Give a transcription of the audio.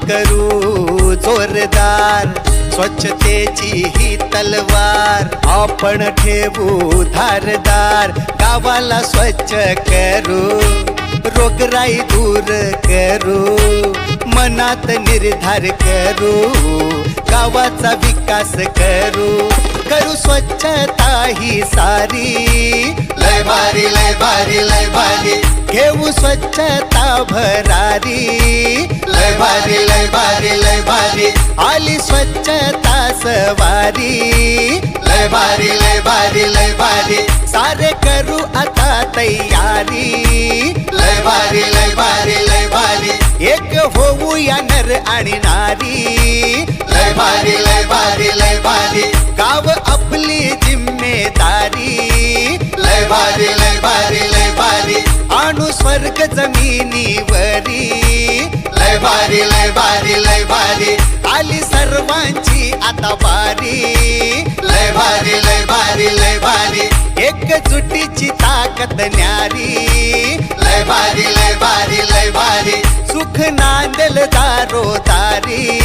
करू जोरदार स्वच्छतेची ही तलवार आपण ठेवू धारदार गावाला स्वच्छ करू रोगराई दूर करू मनात निर्धार करू गावाचा विकास करू करू स्वच्छता ही सारी लय भारी लय भारी लय भारी घेऊ स्वच्छता भरारी लय भारी लय भारी लय भारी आली स्वच्छता सवारी लय भारी लय भारी लय भारी सारे करू आता तयारी लय भारी लय भारी लय भारी एक होऊ या नर आणि नारी लय भारी लय भारी लय भारी गाव आपली जिम्मेदारी लय भारी लय भारी लय भारी आणू स्वर्ग जमिनीवरी लय भारी लय भारी लय भारी आली सर्वांची आता बारी लय भारी लय भारी लय भारी एकजुटीची ताकद न्यारी लय भारी लय भारी लय भारी सुख नांदल दारोदारी